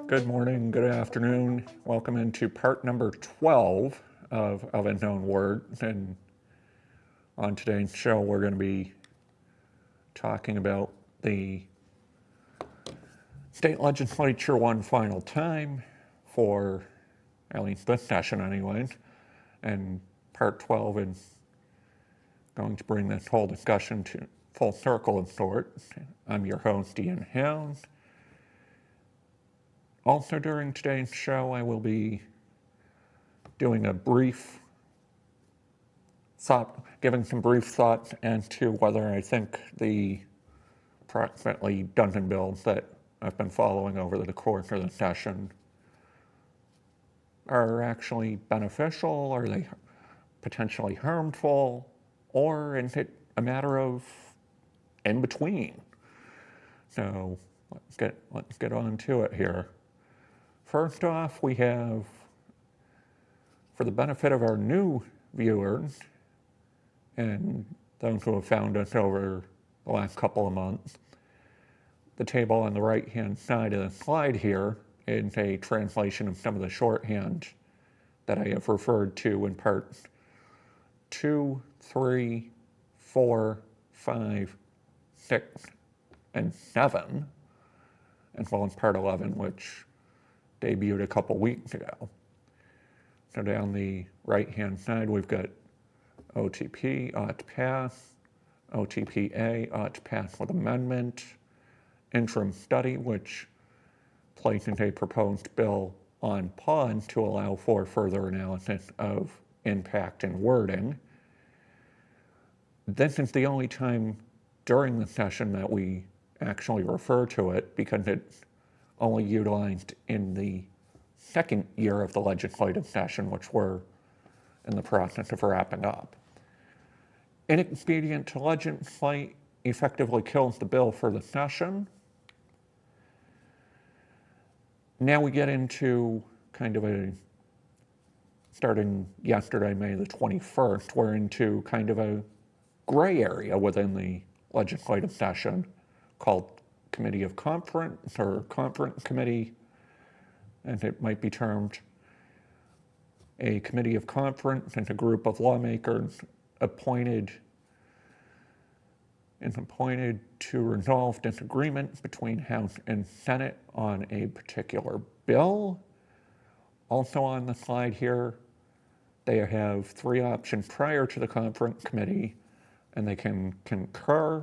Good morning, good afternoon. Welcome into part number 12 of Unknown Word. And on today's show, we're going to be talking about the state legislature one final time for at least this session anyway. And part 12 is going to bring this whole discussion to full circle of sorts. I'm your host, Ian Hound. Also during today's show, I will be doing a brief thought, giving some brief thoughts as to whether I think the approximately dozen bills that I've been following over the course of the session are actually beneficial, are they potentially harmful, or is it a matter of in between? So let's get on to it here. First off, we have, for the benefit of our new viewers and those who have found us over the last couple of months, the table on the right-hand side of the slide here is a translation of some of the shorthand that I have referred to in parts 2, 3, 4, 5, 6, and 7, as well as part 11, which debuted a couple weeks ago. So down the right-hand side, we've got OTP, ought to pass, OTPA, ought to pass with amendment, interim study, which places a proposed bill on pause to allow for further analysis of impact and wording. This is the only time during the session that we actually refer to it because it's only utilized in the second year of the legislative session, which we're in the process of wrapping up. Inexpedient to legislate effectively kills the bill for the session. Now we get into kind of starting yesterday, May the 21st, we're into kind of a gray area within the legislative session called Committee of Conference or Conference Committee, and it might be termed a Committee of Conference and a group of lawmakers appointed to resolve disagreements between House and Senate on a particular bill. Also on the slide here, they have three options prior to the conference committee, and they can concur,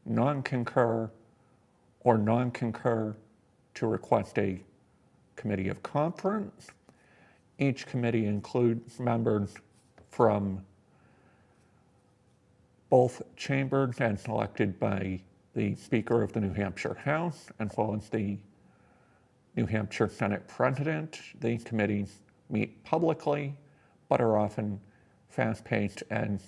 non-concur, or non-concur to request a committee of conference. Each committee includes members from both chambers and elected by the Speaker of the New Hampshire House, as well as the New Hampshire Senate President. These committees meet publicly, but are often fast-paced, and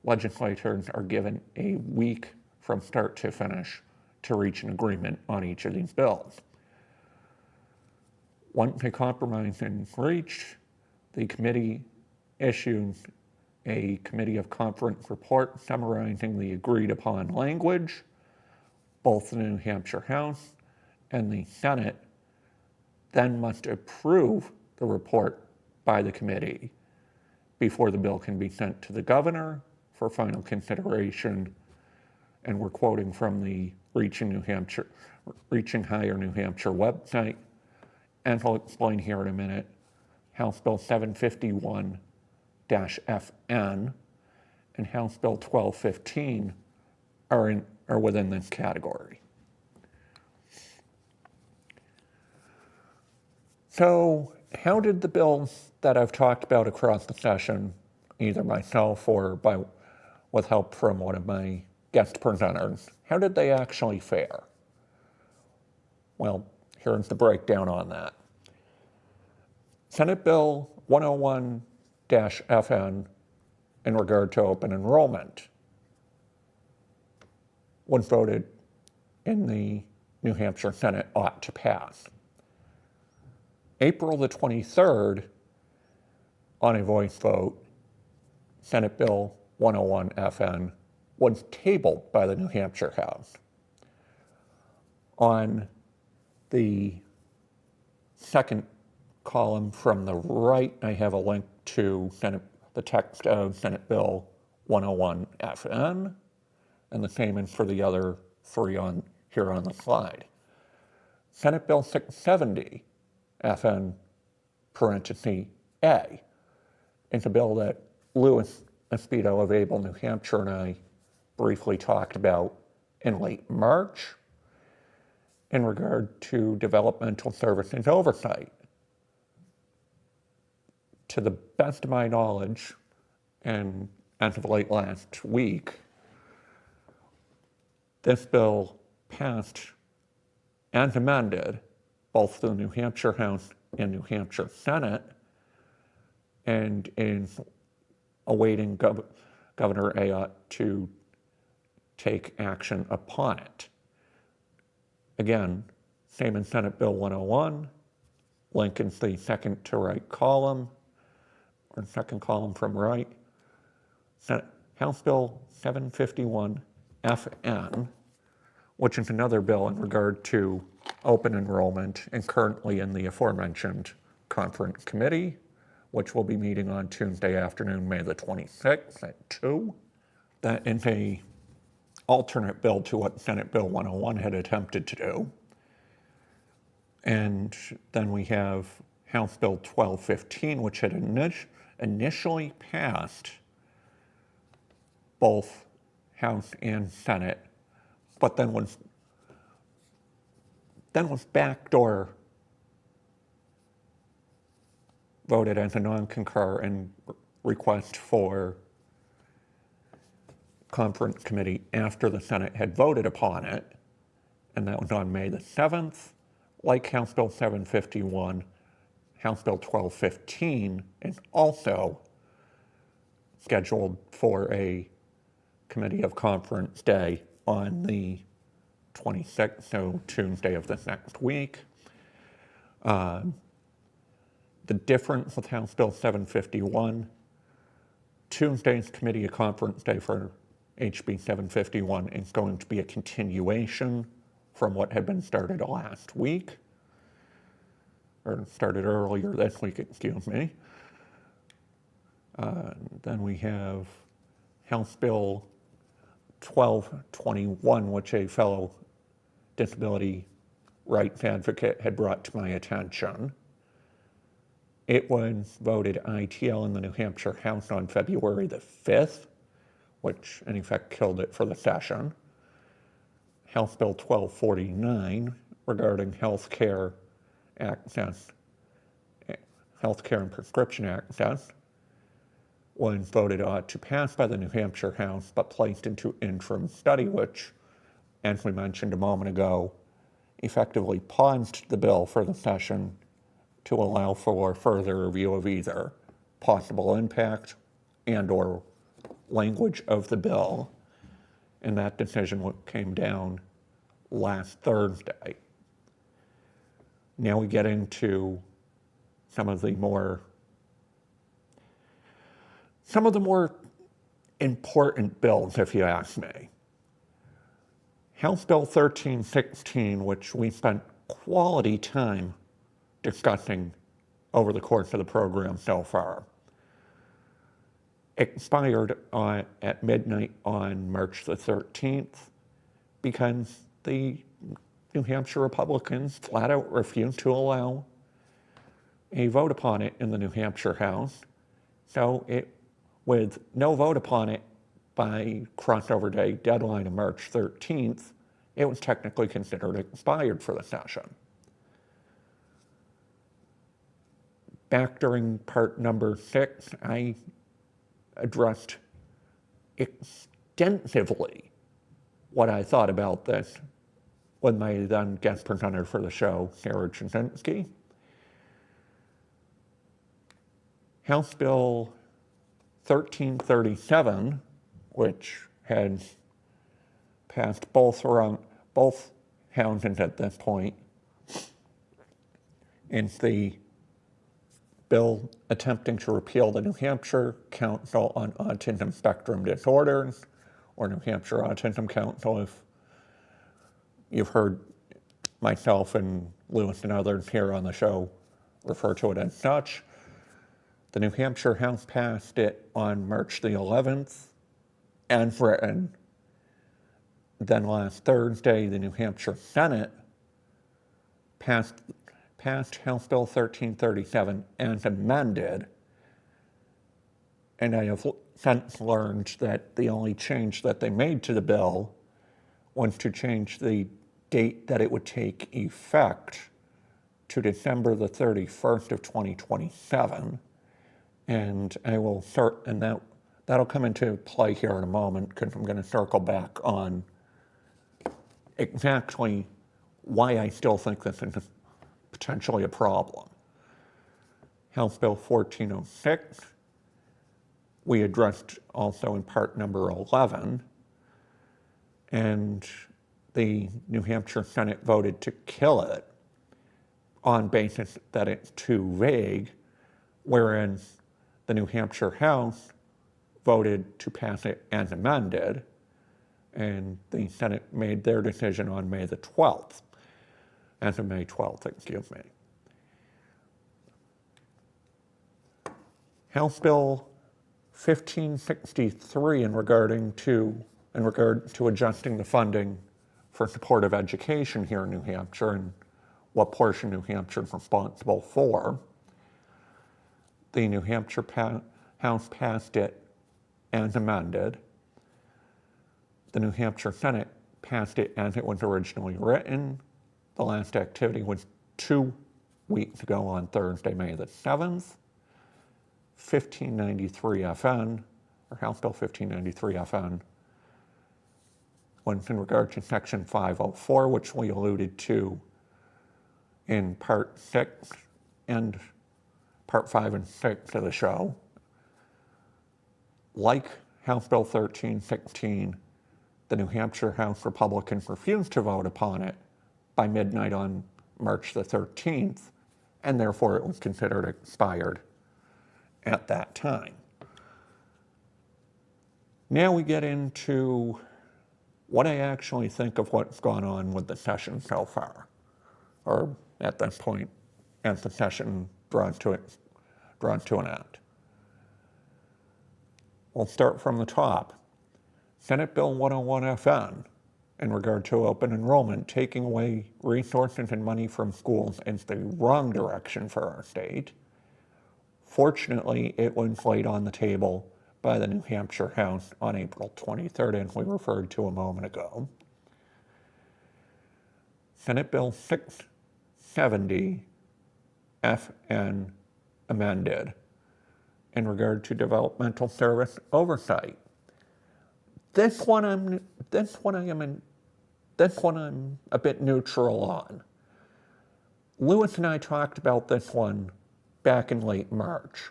legislators are given a week from start to finish to reach an agreement on each of these bills. Once a compromise is reached, the committee issues a Committee of Conference report summarizing the agreed upon language. Both the New Hampshire House and the Senate then must approve the report by the committee before the bill can be sent to the governor for final consideration. And we're quoting from the Reaching Higher New Hampshire website. And I'll explain here in a minute. House Bill 751-FN and House Bill 1215 are within this category. So how did the bills that I've talked about across the session, either myself or with help from one of my guest presenters, how did they actually fare? Well, here's the breakdown on that. Senate Bill 101-FN in regard to open enrollment was voted in the New Hampshire Senate ought to pass. April the 23rd, on a voice vote, Senate Bill 101-FN was tabled by the New Hampshire House. On the second column from the right, I have a link to the text of Senate Bill 101 FN, and the same is for the other three here on the slide. Senate Bill 670 FN parenthesis A is a bill that Louis Esposito of Able, New Hampshire, and I briefly talked about in late March in regard to developmental services oversight. To the best of my knowledge, and as of late last week, this bill passed as amended both the New Hampshire House and New Hampshire Senate, and is awaiting Governor Ayotte to take action upon it. Again, same in Senate Bill 101, link is the second to right column, or second column from right. House Bill 751 FN, which is another bill in regard to open enrollment and currently in the aforementioned conference committee, which will be meeting on Tuesday afternoon, May the 26th at 2. That is a alternate bill to what Senate Bill 101 had attempted to do. And then we have House Bill 1215, which had initially passed both House and Senate, but then was backdoor voted as a non-concur and request for conference committee after the Senate had voted upon it, and that was on May the 7th. Like House Bill 751, House Bill 1215 is also scheduled for a committee of conference day on the 26th, so Tuesday of this next week. The difference with House Bill 751, Tuesday's committee of conference day for HB 751 is going to be a continuation from what had been started last week, or started earlier this week, excuse me. Then we have House Bill 1221, which a fellow disability rights advocate had brought to my attention. It was voted ITL in the New Hampshire House on February the 5th, which in effect killed it for the session. House Bill 1249 regarding healthcare access, healthcare and prescription access, was voted to pass by the New Hampshire House, but placed into interim study, which, as we mentioned a moment ago, effectively paused the bill for the session to allow for further review of either possible impact and or language of the bill. And that decision came down last Thursday. Now we get into some of the more important bills, if you ask me. House Bill 1316, which we spent quality time discussing over the course of the program so far, expired at midnight on March the 13th because the New Hampshire Republicans flat out refused to allow a vote upon it in the New Hampshire House. So with no vote upon it by crossover day deadline of March 13th, it was technically considered expired for the session. Back during part number 6, I addressed extensively what I thought about this with my then guest presenter for the show, Sarah Jasinski. House Bill 1337, which had passed both houses at this point, is the bill attempting to repeal the New Hampshire Council on Autism Spectrum Disorders, or New Hampshire Autism Council, if you've heard myself and Lewis and others here on the show refer to it as such. The New Hampshire House passed it on March the 11th as written. Then last Thursday, the New Hampshire Senate passed House Bill 1337 as amended. And I have since learned that the only change that they made to the bill was to change the date that it would take effect to December the 31st of 2027. And I will start, and that'll come into play here in a moment, because I'm going to circle back on exactly why I still think this is potentially a problem. House Bill 1406, we addressed also in part number 11, and the New Hampshire Senate voted to kill it on basis that it's too vague, whereas the New Hampshire House voted to pass it as amended, and the Senate made their decision on May the 12th, as of May 12th, excuse me. House Bill 1563 in regard to adjusting the funding for supportive education here in New Hampshire and what portion New Hampshire is responsible for. The New Hampshire House passed it as amended. The New Hampshire Senate passed it as it was originally written. The last activity was 2 weeks ago on Thursday, May the 7th. 1593 FN, or House Bill 1593 FN, was in regard to Section 504, which we alluded to in Part 6 and Part 5 and 6 of the show. Like House Bill 1316, the New Hampshire House Republicans refused to vote upon it by midnight on March the 13th, and therefore it was considered expired at that time. Now we get into what I actually think of what's gone on with the session so far, or at this point, as the session drawn to an end. We'll start from the top. Senate Bill 101 FN, in regard to open enrollment, taking away resources and money from schools is the wrong direction for our state. Fortunately, it was laid on the table by the New Hampshire House on April 23rd, as we referred to a moment ago. Senate Bill 670 FN amended in regard to developmental service oversight. This one I'm a bit neutral on. Lewis and I talked about this one back in late March.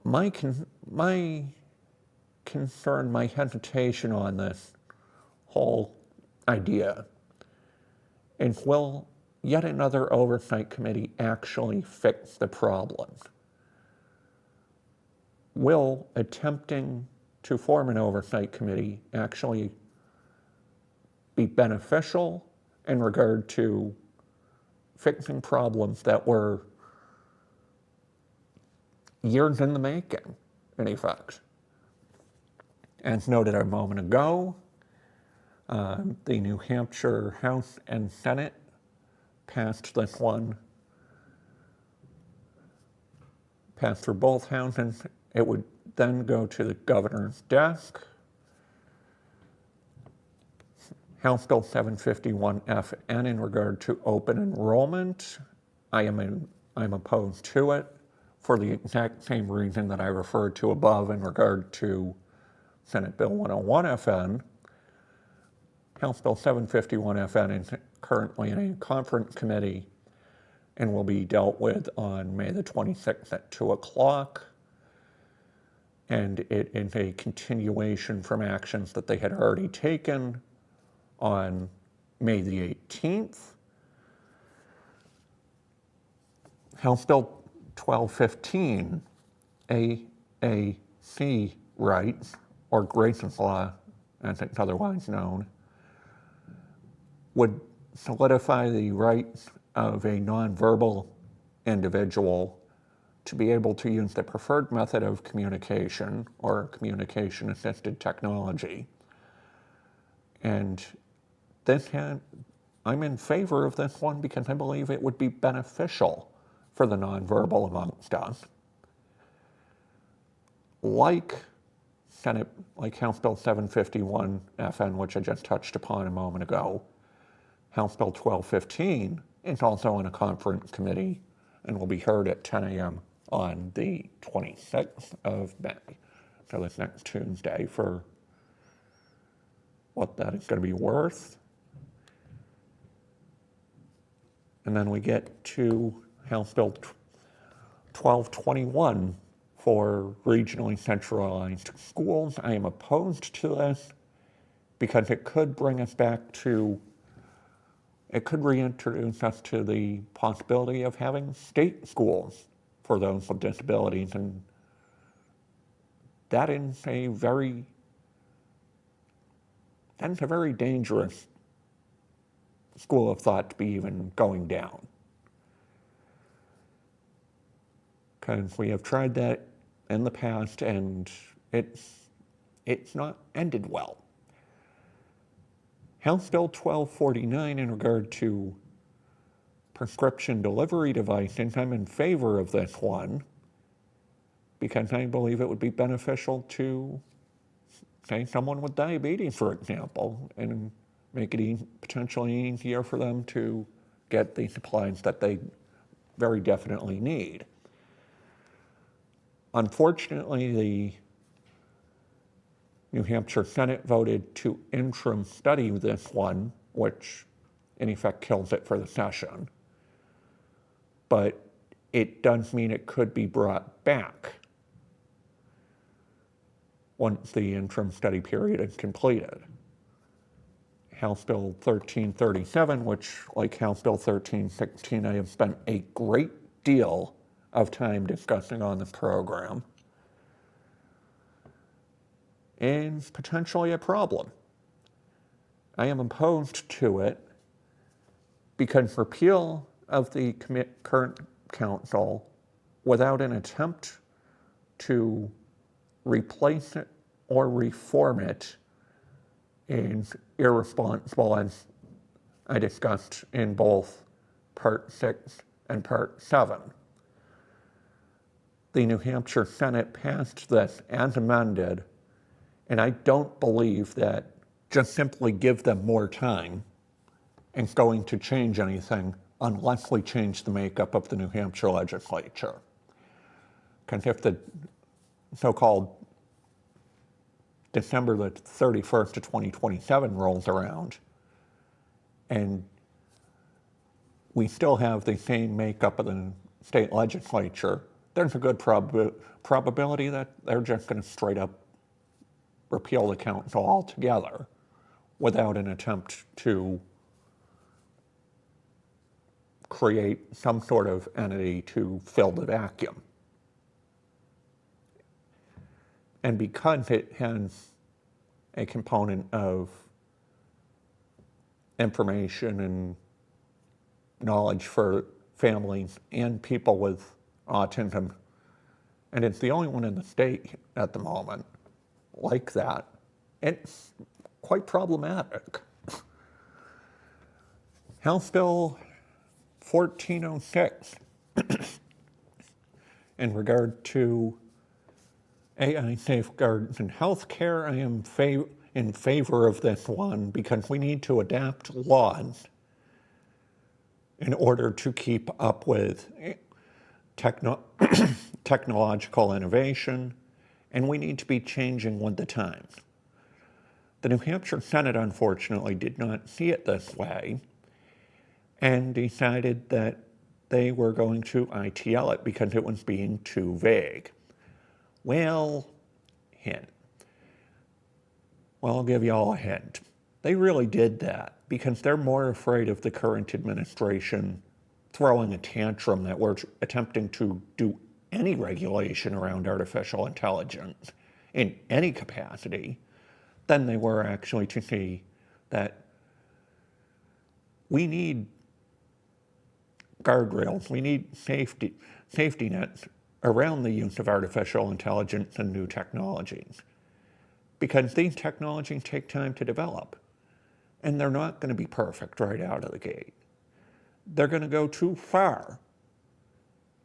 My concern, my hesitation on this whole idea is, will yet another oversight committee actually fix the problems? Will attempting to form an oversight committee actually be beneficial in regard to fixing problems that were years in the making, in effect? As noted a moment ago, the New Hampshire House and Senate passed this one, passed through both houses. It would then go to the governor's desk. House Bill 751 FN in regard to open enrollment, I'm opposed to it for the exact same reason that I referred to above in regard to Senate Bill 101 FN. House Bill 751 FN is currently in a conference committee and will be dealt with on May the 26th at 2 o'clock. And it is a continuation from actions that they had already taken on May the 18th. House Bill 1215, AAC rights or Grayson's Law, as it's otherwise known, would solidify the rights of a nonverbal individual to be able to use the preferred method of communication or communication-assisted technology. And I'm in favor of this one because I believe it would be beneficial for the nonverbal amongst us. Like House Bill 751 FN, which I just touched upon a moment ago, House Bill 1215 is also in a conference committee and will be heard at 10 a.m. on the 26th of May, so this next Tuesday, for what that is going to be worth. And then we get to House Bill 1221 for regionally centralized schools. I am opposed to this because it could bring us back to, it could reintroduce us to the possibility of having state schools for those with disabilities, and that is a very dangerous school of thought to be even going down. Because we have tried that in the past and it's not ended well. House Bill 1249 in regard to prescription delivery devices, I'm in favor of this one because I believe it would be beneficial to, say, someone with diabetes, for example, and make it potentially easier for them to get the supplies that they very definitely need. Unfortunately, the New Hampshire Senate voted to interim study this one, which in effect kills it for the session. But it does mean it could be brought back once the interim study period is completed. House Bill 1337, which, like House Bill 1316, I have spent a great deal of time discussing on the program, is potentially a problem. I am opposed to it because repeal of the current council without an attempt to replace it or reform it is irresponsible, as I discussed in both Part 6 and Part 7. The New Hampshire Senate passed this as amended, and I don't believe that just simply give them more time is going to change anything unless we change the makeup of the New Hampshire legislature. Because if the so-called December the 31st of 2027 rolls around and we still have the same makeup of the state legislature, there's a good probability that they're just going to straight up repeal the council altogether without an attempt to create some sort of entity to fill the vacuum. And because it has a component of information and knowledge for families and people with autism, and it's the only one in the state at the moment like that, it's quite problematic. House Bill 1406, in regard to AI safeguards in healthcare, I am in favor of this one because we need to adapt laws in order to keep up with technological innovation, and we need to be changing with the times. The New Hampshire Senate, unfortunately, did not see it this way and decided that they were going to ITL it because it was being too vague. Well, I'll give you all a hint. They really did that because they're more afraid of the current administration throwing a tantrum that we're attempting to do any regulation around artificial intelligence in any capacity than they were actually to see that we need guardrails, we need safety nets around the use of artificial intelligence and new technologies. Because these technologies take time to develop, and they're not going to be perfect right out of the gate. They're going to go too far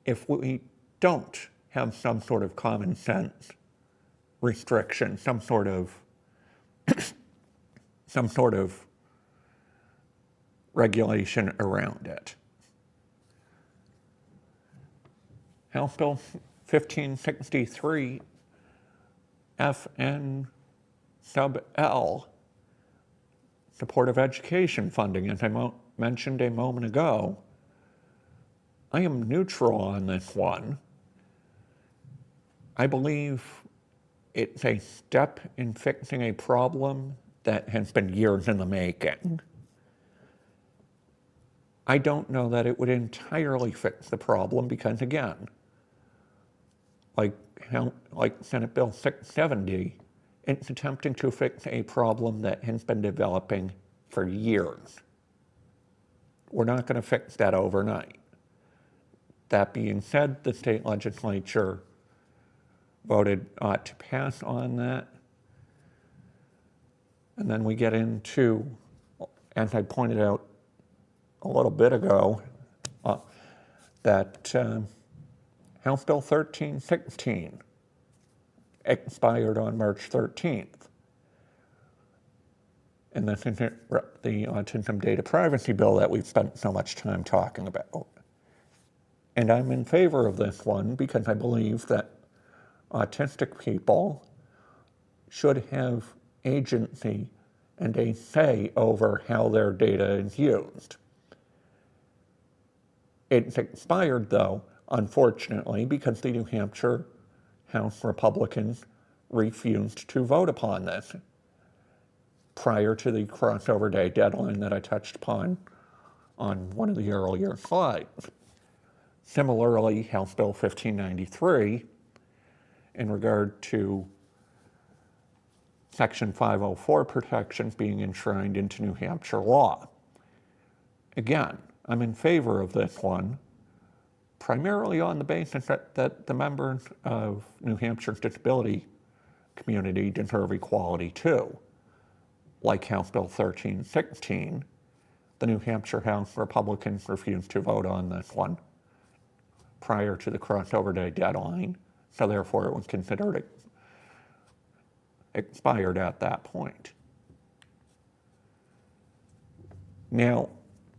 if we don't have some sort of common sense restriction, some sort of regulation around it. House Bill 1563 FN sub L, supportive education funding, as I mentioned a moment ago. I am neutral on this one. I believe it's a step in fixing a problem that has been years in the making. I don't know that it would entirely fix the problem because, again, like Senate Bill 670, it's attempting to fix a problem that has been developing for years. We're not going to fix that overnight. That being said, the state legislature voted to pass on that. And then we get into, as I pointed out a little bit ago, that House Bill 1316 expired on March 13th. And that's the Autism Data Privacy Bill that we've spent so much time talking about. And I'm in favor of this one because I believe that autistic people should have agency and a say over how their data is used. It's expired, though, unfortunately, because the New Hampshire House Republicans refused to vote upon this prior to the crossover day deadline that I touched upon on one of the earlier slides. Similarly, House Bill 1593, in regard to Section 504 protections being enshrined into New Hampshire law. Again, I'm in favor of this one, primarily on the basis that the members of New Hampshire's disability community deserve equality too. Like House Bill 1316, the New Hampshire House Republicans refused to vote on this one prior to the crossover day deadline, so therefore it was considered expired at that point. Now,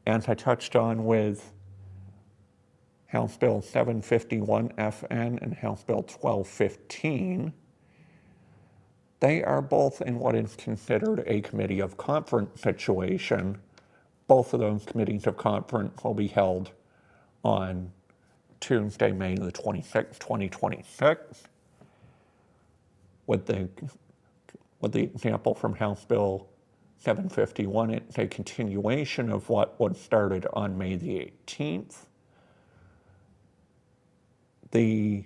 as I touched on with House Bill 751 FN and House Bill 1215, they are both in what is considered a committee of conference situation. Both of those committees of conference will be held on Tuesday, May the 26th, 2026. With the example from House Bill 751, it's a continuation of what was started on May the 18th. The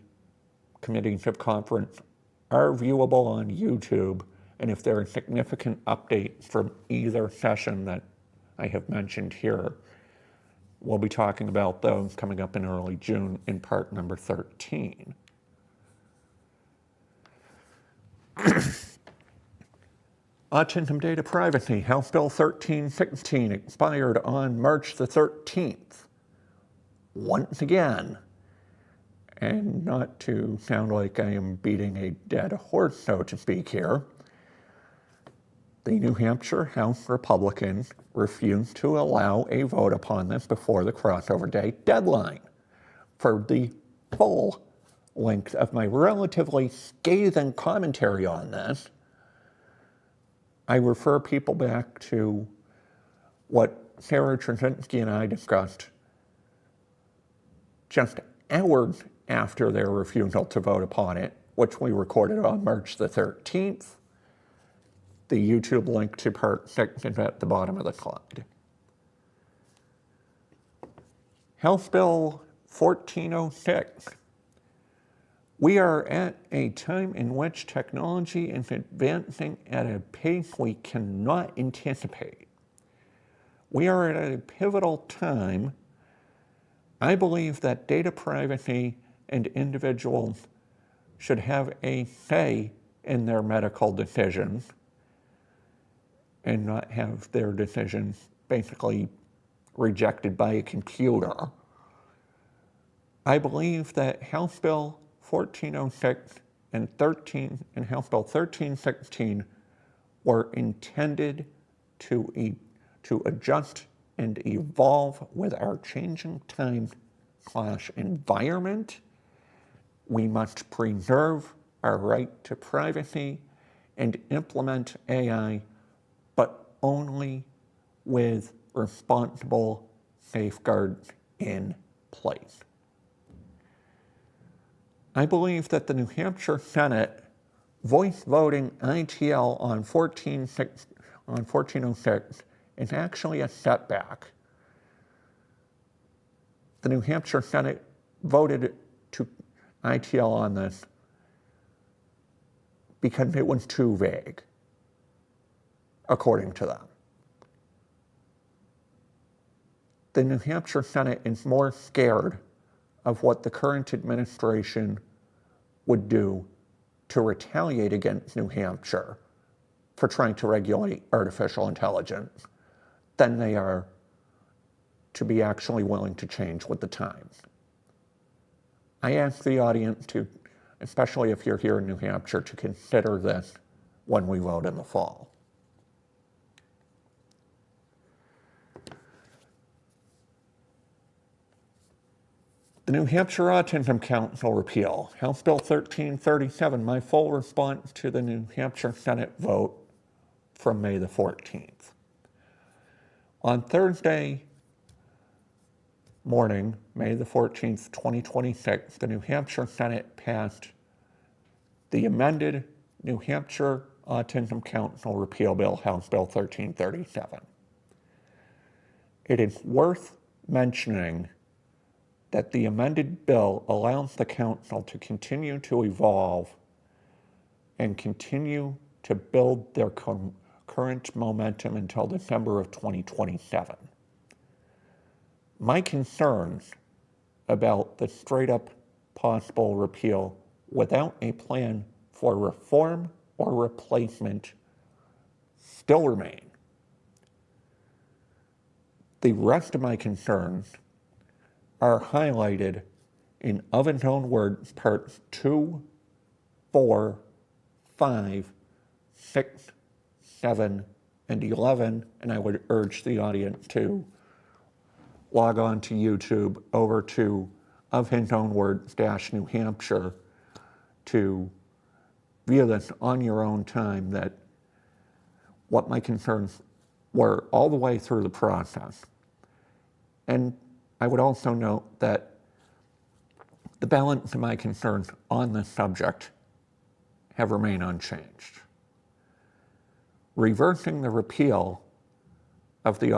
committees of conference are viewable on YouTube, and if there are significant updates from either session that I have mentioned here, we'll be talking about those coming up in early June in part number 13. Autism Data Privacy, House Bill 1316 expired on March the 13th. Once again, and not to sound like I am beating a dead horse, so to speak here, the New Hampshire House Republicans refused to allow a vote upon this before the crossover day deadline. For the full length of my relatively scathing commentary on this, I refer people back to what Sarah Trzynski and I discussed just hours after their refusal to vote upon it, which we recorded on March the 13th. The YouTube link to part 6 is at the bottom of the slide. House Bill 1406 We are at a time in which technology is advancing at a pace we cannot anticipate. We are at a pivotal time. I believe that data privacy and individuals should have a say in their medical decisions and not have their decisions basically rejected by a computer. I believe that House Bill 1406 and House Bill 1316 were intended to adjust and evolve with our changing time/environment. We must preserve our right to privacy and implement AI, but only with responsible safeguards in place. I believe that the New Hampshire Senate voice voting ITL on 1406 is actually a setback. The New Hampshire Senate voted to ITL on this because it was too vague, according to them. The New Hampshire Senate is more scared of what the current administration would do to retaliate against New Hampshire for trying to regulate artificial intelligence than they are to be actually willing to change with the times. I ask the audience to, especially if you're here in New Hampshire, to consider this when we vote in the fall. The New Hampshire Autism Council repeal, House Bill 1337, my full response to the New Hampshire Senate vote from May the 14th. On Thursday morning, May the 14th, 2026, the New Hampshire Senate passed the amended New Hampshire Autism Council repeal bill, House Bill 1337. It is worth mentioning that the amended bill allows the council to continue to evolve and continue to build their current momentum until December of 2027. My concerns about the straight up possible repeal without a plan for reform or replacement still remain. The rest of my concerns are highlighted in Of Its Own Words parts 2, 4, 5, 6, 7, and 11, and I would urge the audience to log on to YouTube over to Of His Own Words New Hampshire to view this on your own time, that what my concerns were all the way through the process. And I would also note that the balance of my concerns on this subject have remained unchanged. Reversing the repeal of the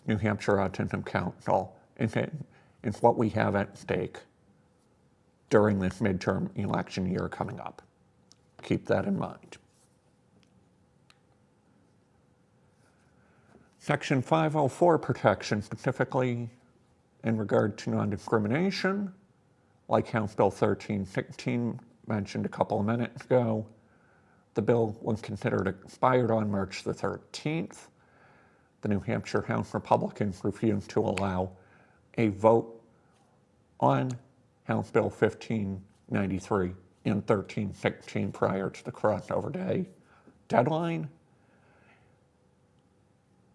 New Hampshire Autism Council is what we have at stake during this midterm election year coming up. Keep that in mind. Section 504 protection, specifically in regard to non-discrimination, like House Bill 1316 mentioned a couple of minutes ago, the bill was considered expired on March the 13th. The New Hampshire House Republicans refused to allow a vote on House Bill 1593 and 1316 prior to the crossover day deadline.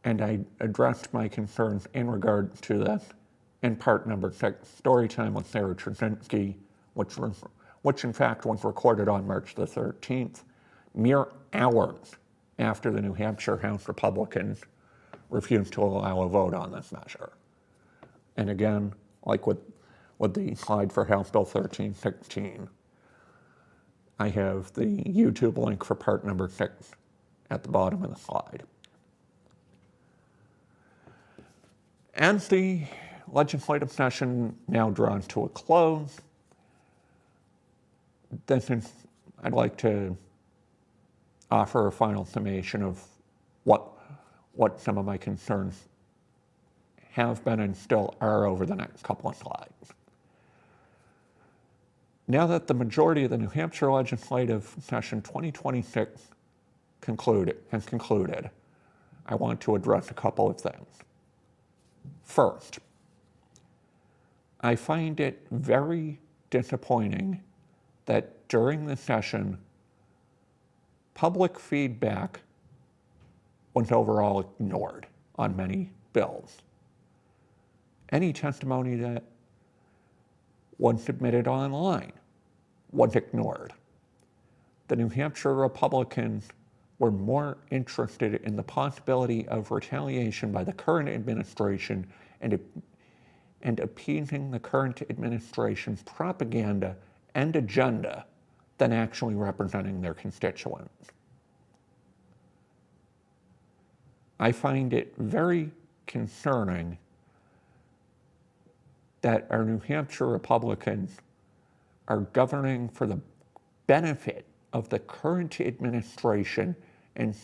And I addressed my concerns in regard to this in part number 6, Storytime with Sarah Trzynski, which in fact was recorded on March the 13th, mere hours after the New Hampshire House Republicans refused to allow a vote on this measure. And again, like with the slide for House Bill 1316, I have the YouTube link for part number 6 at the bottom of the slide. As the legislative session now draws to a close, then I'd like to offer a final summation of what some of my concerns have been and still are over the next couple of slides. Now that the majority of the New Hampshire legislative session 2026 has concluded, I want to address a couple of things. First, I find it very disappointing that during the session, public feedback was overall ignored on many bills. Any testimony that was submitted online was ignored. The New Hampshire Republicans were more interested in the possibility of retaliation by the current administration and appeasing the current administration's propaganda and agenda than actually representing their constituents. I find it very concerning that our New Hampshire Republicans are governing for the benefit of the current administration and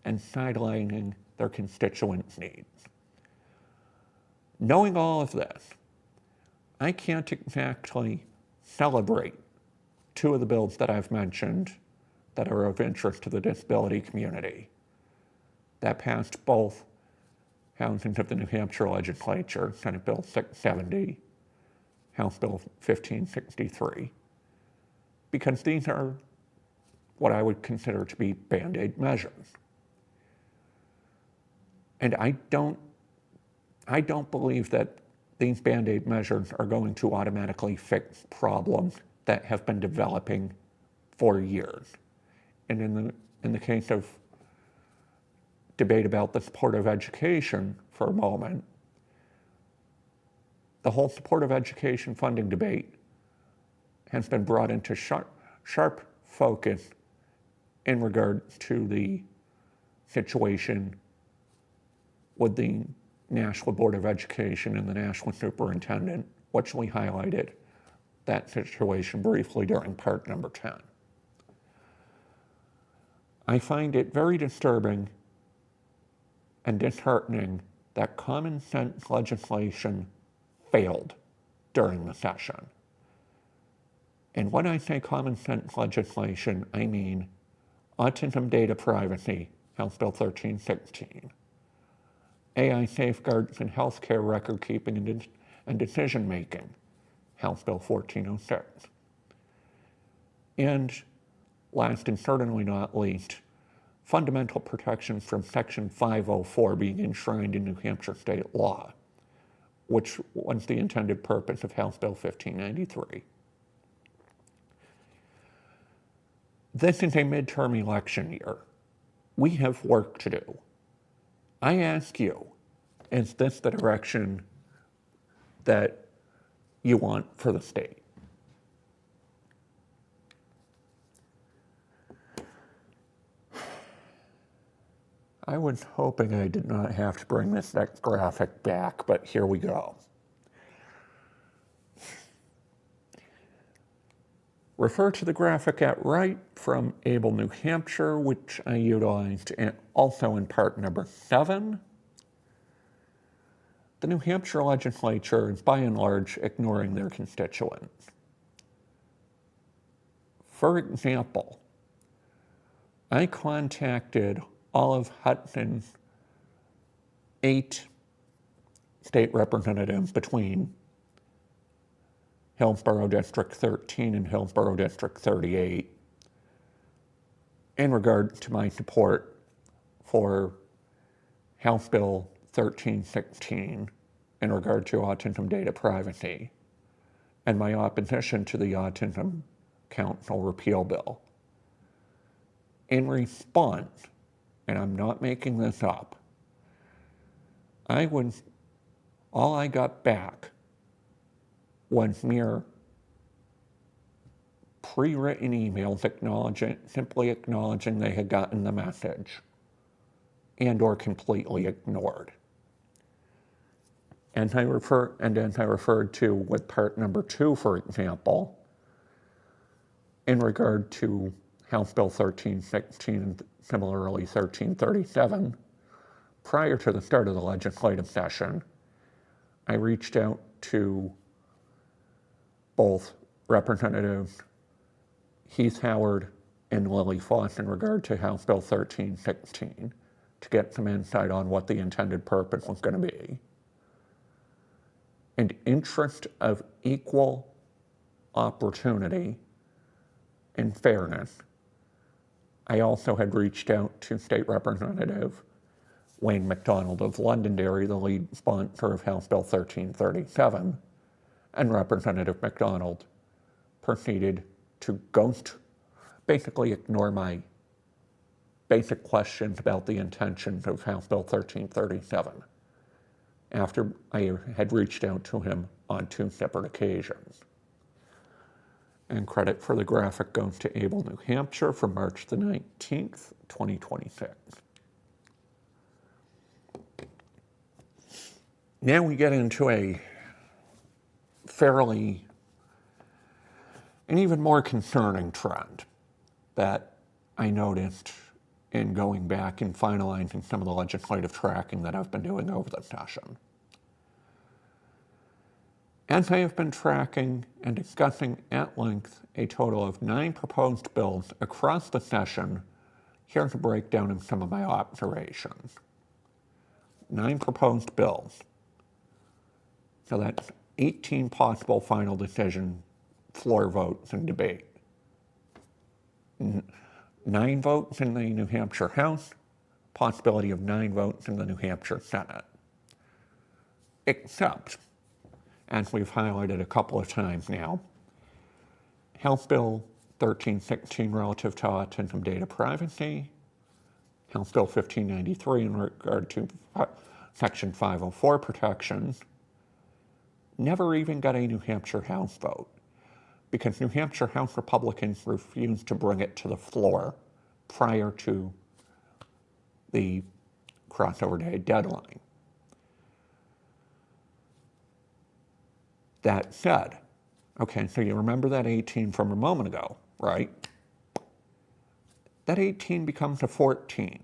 sidelining their constituents' needs. Knowing all of this, I can't exactly celebrate two of the bills that I've mentioned that are of interest to the disability community that passed both houses of the New Hampshire legislature, Senate Bill 670, House Bill 1563, because these are what I would consider to be Band-Aid measures. And I don't believe that these Band-Aid measures are going to automatically fix problems that have been developing for years. And in the case of debate about the support of education for a moment, the whole support of education funding debate has been brought into sharp focus in regard to the situation with the National Board of Education and the National Superintendent, which we highlighted that situation briefly during part number 10. I find it very disturbing and disheartening that common sense legislation failed during the session. And when I say common sense legislation, I mean Autism Data Privacy, House Bill 1316, AI Safeguards in Healthcare Record Keeping and Decision Making, House Bill 1406. And last and certainly not least, fundamental protections from Section 504 being enshrined in New Hampshire state law, which was the intended purpose of House Bill 1593. This is a midterm election year. We have work to do. I ask you, is this the direction that you want for the state? I was hoping I did not have to bring this next graphic back, but here we go. Refer to the graphic at right from Able New Hampshire, which I utilized also in part number 7. The New Hampshire legislature is by and large ignoring their constituents. For example, I contacted all of Hudson's 8 state representatives between Hillsborough District 13 and Hillsborough District 38 in regard to my support for House Bill 1316 in regard to autism data privacy and my opposition to the Autism Council repeal bill. In response, and I'm not making this up, all I got back was mere pre-written emails simply acknowledging they had gotten the message and or completely ignored. As I referred to with part number 2, for example, in regard to House Bill 1316 and similarly 1337, prior to the start of the legislative session, I reached out to both Representative Heath Howard and Lily Foss in regard to House Bill 1316 to get some insight on what the intended purpose was going to be. In interest of equal opportunity and fairness, I also had reached out to State Representative Wayne McDonald of Londonderry, the lead sponsor of House Bill 1337, and Representative McDonald proceeded to basically ignore my basic questions about the intentions of House Bill 1337 after I had reached out to him on 2 separate occasions. And credit for the graphic goes to Able, New Hampshire for March the 19th, 2026. Now we get into an even more concerning trend that I noticed in going back and finalizing some of the legislative tracking that I've been doing over the session. As I have been tracking and discussing at length a total of 9 proposed bills across the session, here's a breakdown of some of my observations. 9 proposed bills. So that's 18 possible final decision floor votes and debate. 9 votes in the New Hampshire House, possibility of 9 votes in the New Hampshire Senate. Except, as we've highlighted a couple of times now, House Bill 1316 relative to autism data privacy, House Bill 1593 in regard to Section 504 protections, never even got a New Hampshire House vote because New Hampshire House Republicans refused to bring it to the floor prior to the crossover day deadline. That said, okay, so you remember that 18 from a moment ago, right? That 18 becomes a 14,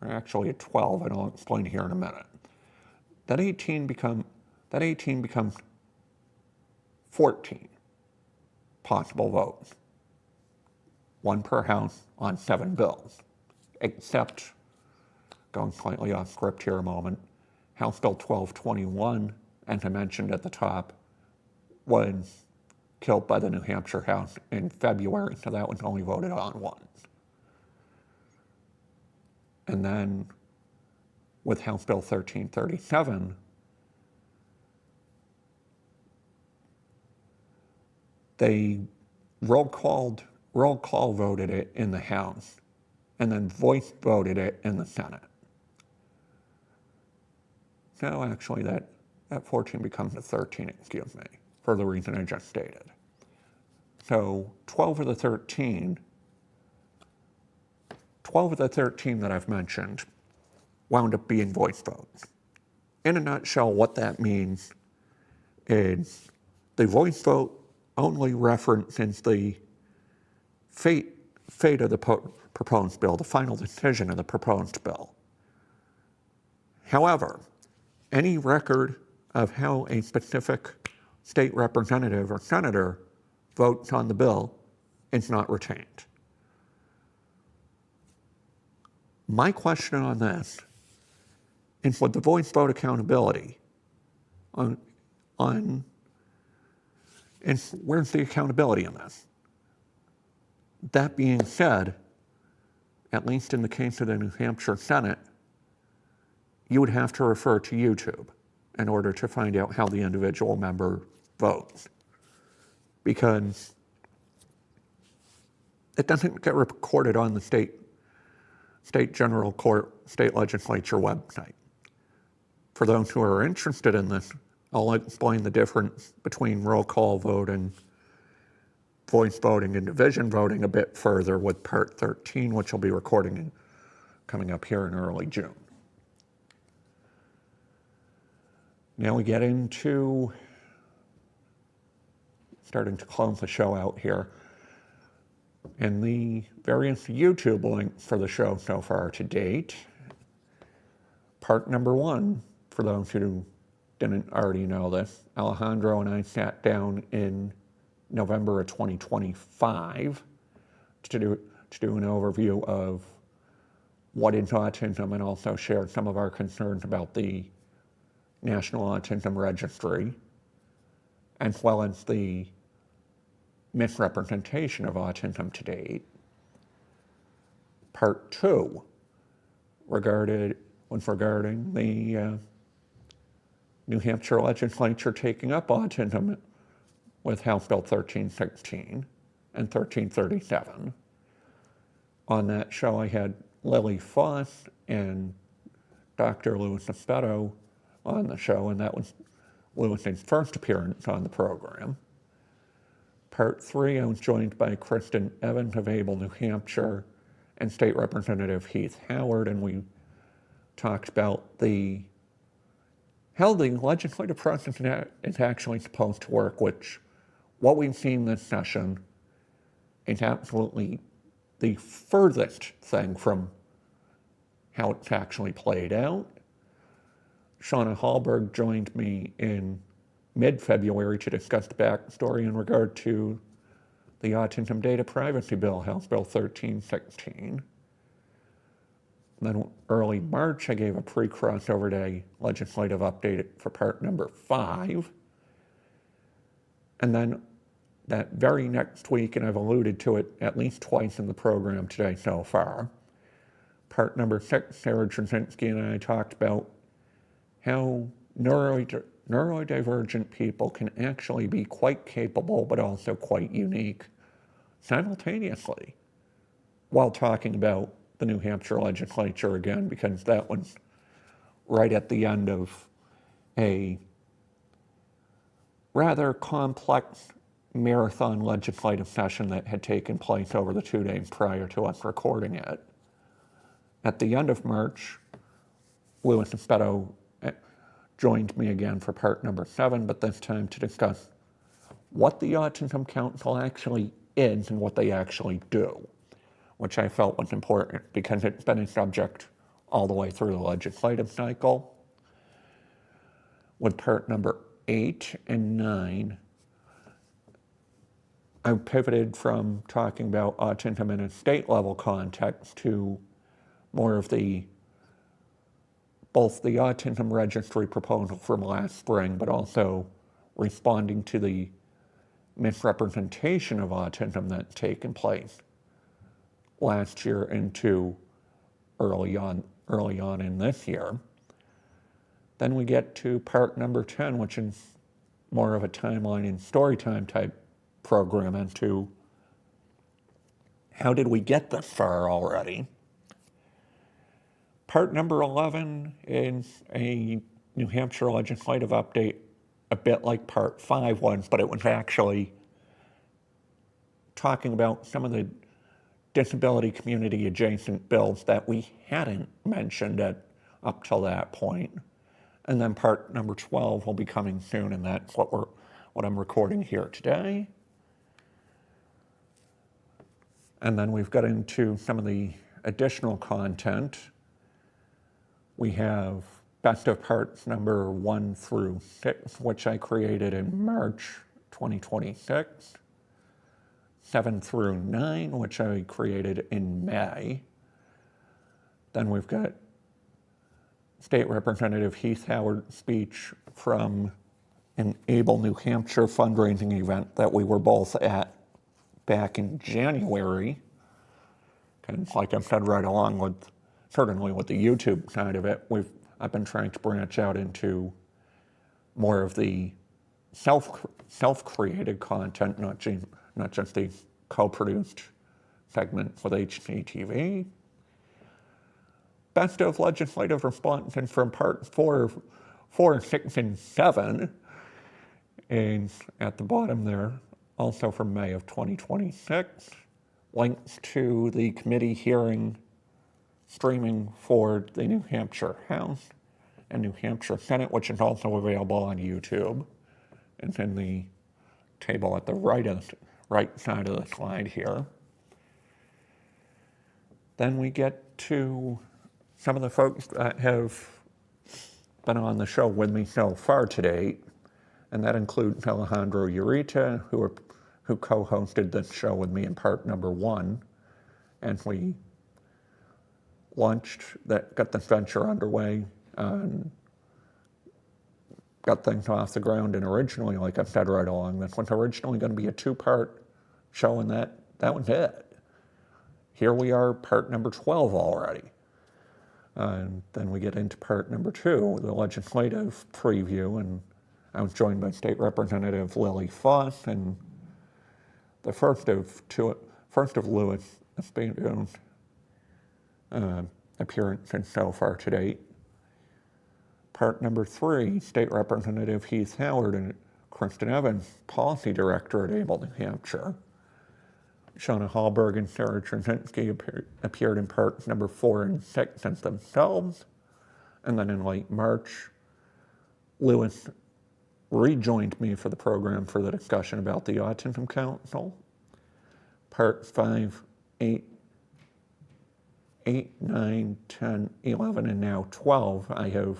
or actually a 12, and I'll explain here in a minute. That 18 becomes 14 possible votes, 1 per House on 7 bills, except, going slightly off script here a moment, House Bill 1221, as I mentioned at the top, was killed by the New Hampshire House in February, so that was only voted on once. And then with House Bill 1337, they roll call voted it in the House and then voice voted it in the Senate. So actually that 14 becomes a 13, excuse me, for the reason I just stated. So 12 of the 13 that I've mentioned wound up being voice votes. In a nutshell, what that means is the voice vote only references the fate of the proposed bill, the final decision of the proposed bill. However, any record of how a specific state representative or senator votes on the bill is not retained. My question on this is, with the voice vote accountability and where's the accountability in this? That being said, at least in the case of the New Hampshire Senate, you would have to refer to YouTube in order to find out how the individual member votes, because it doesn't get recorded on the state general court, state legislature website. For those who are interested in this, I'll explain the difference between roll call vote and voice voting and division voting a bit further with Part 13, which I'll be recording and coming up here in early June. Now we get into starting to close the show out here. and the various YouTube links for the show so far to date. Part number 1, for those who didn't already know this, Alejandro and I sat down in November of 2025 to do an overview of what is autism and also shared some of our concerns about the National Autism Registry, as well as the misrepresentation of autism to date. Part 2 was regarding the New Hampshire legislature taking up autism with House Bill 1316 and 1337. On that show, I had Lily Foss and Dr. Louis Espeto on the show, and that was Louis's first appearance on the program. Part 3, I was joined by Kristen Evans of Able, New Hampshire, and State Representative Heath Howard, and we talked about how the legislative process is actually supposed to work, which what we've seen this session is absolutely the furthest thing from how it's actually played out. Shauna Hallberg joined me in mid-February to discuss the backstory in regard to the Autism Data Privacy Bill, House Bill 1316. Then early March, I gave a pre-crossover day legislative update for part number 5. And then that very next week, and I've alluded to it at least twice in the program today so far, part number 6, Sarah Trzynski and I talked about how neurodivergent people can actually be quite capable but also quite unique simultaneously, while talking about the New Hampshire legislature again, because that was right at the end of a rather complex marathon legislative session that had taken place over the 2 days prior to us recording it. At the end of March, Louis Espeto joined me again for part number 7, but this time to discuss what the Autism Council actually is and what they actually do, which I felt was important because it's been a subject all the way through the legislative cycle. With part number 8 and 9, I pivoted from talking about autism in a state level context to more of both the Autism Registry proposal from last spring, but also responding to the misrepresentation of autism that's taken place last year into early on in this year. Then we get to part number 10, which is more of a timeline and story time type program into how did we get this far already. Part number 11 is a New Hampshire legislative update, a bit like part 5 was, but it was actually talking about some of the disability community adjacent bills that we hadn't mentioned up till that point. And then part number 12 will be coming soon, and that's what I'm recording here today. And then we've got into some of the additional content. We have best of parts number 1 through 6, which I created in March 2026. 7 through 9, which I created in May. Then we've got State Representative Heath Howard's speech from an Able, New Hampshire fundraising event that we were both at back in January. And like I've said right along with, certainly with the YouTube side of it, I've been trying to branch out into more of the self-created content, not just the co-produced segment with HCTV. Best of legislative responses from part 4, 6, and 7, and at the bottom there, also from May of 2026, links to the committee hearing streaming for the New Hampshire House and New Hampshire Senate, which is also available on YouTube. It's in the table at the right side of the slide here. then we get to some of the folks that have been on the show with me so far to date, and that includes Alejandro Ureta, who co-hosted this show with me in part number 1, and we got this venture underway and got things off the ground. And originally, like I said right along, this was originally going to be a 2-part show, and that was it. Here we are, part number 12 already. And then we get into part number 2, the legislative preview, and I was joined by State Representative Lily Foss, and the first of Louis Espedo's appearances so far to date. Part number 3, State Representative Heath Howard and Kristen Evans, Policy Director at Able New Hampshire. Shauna Hallberg and Sarah Trzynski appeared in parts number 4 and 6 as themselves. And then in late March, Louis rejoined me for the program for the discussion about the Autism Council. Parts 5, 8, 9, 10, 11, and now 12, I have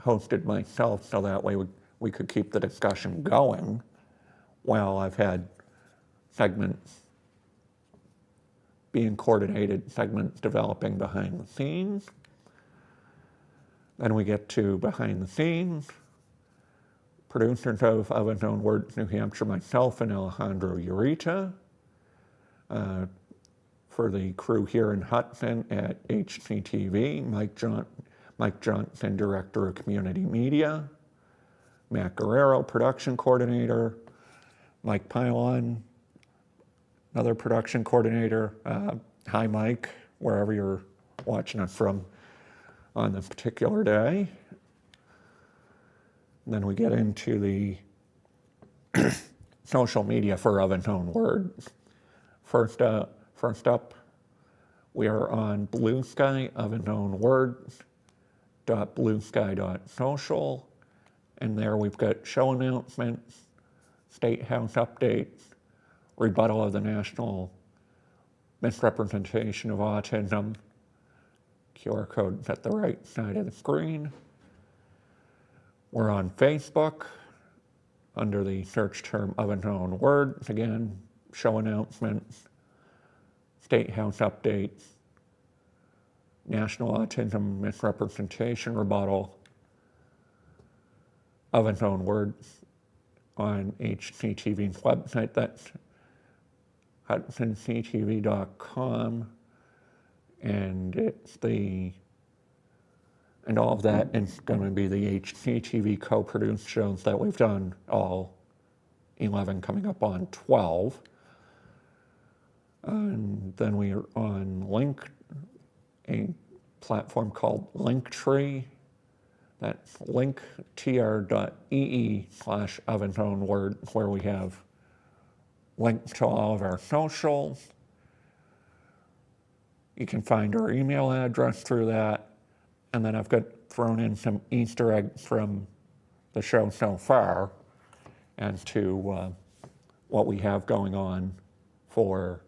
hosted myself so that way we could keep the discussion going while I've had segments being coordinated, segments developing behind the scenes. Then we get to behind the scenes. Producers of His Own Words New Hampshire, myself and Alejandro Ureta. For the crew here in Hudson at HCTV, Mike Johnson, Director of Community Media, Matt Guerrero, Production Coordinator, Mike Pylon, another Production Coordinator. Hi, Mike, wherever you're watching us from on this particular day. And then we get into the social media for His Own Words. First up, we are on Blue Sky, His Own Words, .bluesky.social, and there we've got show announcements, State House updates, rebuttal of the national misrepresentation of autism, QR codes at the right side of the screen. We're on Facebook under the search term His Own Words, again, show announcements, State House updates, National Autism Misrepresentation Rebuttal, His Own Words on HCTV's website. That's HudsonCTV.com, and all of that is going to be the HCTV co-produced shows that we've done, all 11 coming up on 12. And then we are on a platform called Linktree. That's linktr.ee/His Own Words, where we have links to all of our socials. You can find our email address through that. And then I've got thrown in some Easter eggs from the show so far and to what we have going on for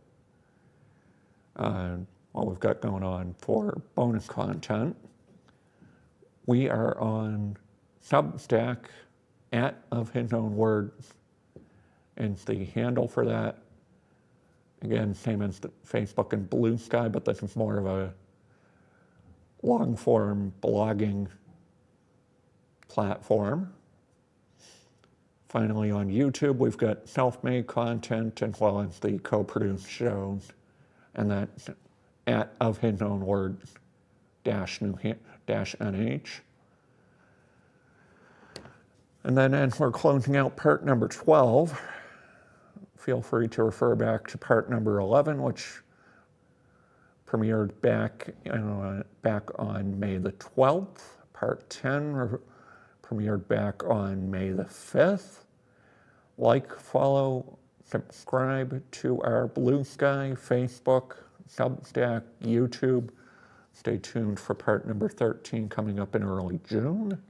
what we've got going on for bonus content. We are on Substack at Of His Own Words, and the handle for that. Again, same as the Facebook and Blue Sky, but this is more of a long-form blogging platform. Finally, on YouTube, we've got self-made content as well as the co-produced shows, and that's at Of His Own Words -NH. And then as we're closing out part number 12, feel free to refer back to part number 11, which premiered back on May the 12th. Part 10 premiered back on May the 5th. Like, follow, subscribe to our Blue Sky, Facebook, Substack, YouTube. Stay tuned for part number 13 coming up in early June.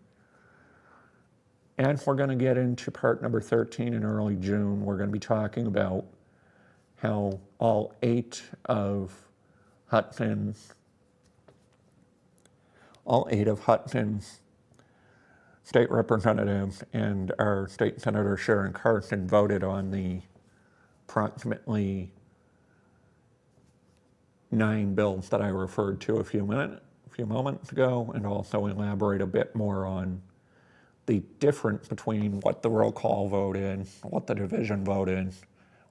And we're going to get into part number 13 in early June. We're going to be talking about how all 8 of Hutton's state representatives and our state senator Sharon Carson voted on the approximately 9 bills that I referred to a few moments ago, and also elaborate a bit more on the difference between what the roll call vote is, what the division vote is,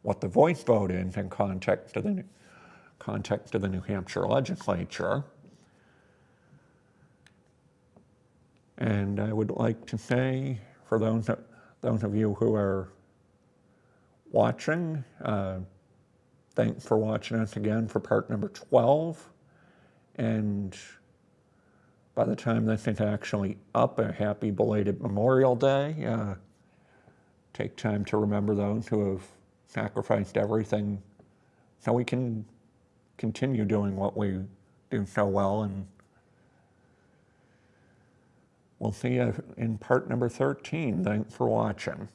what the voice vote is in context of the New Hampshire legislature. And I would like to say, for those of you who are watching, thanks for watching us again for part number 12. And by the time this is actually up, a happy belated Memorial Day. Take time to remember those who have sacrificed everything so we can continue doing what we do so well. And we'll see you in part number 13. Thanks for watching.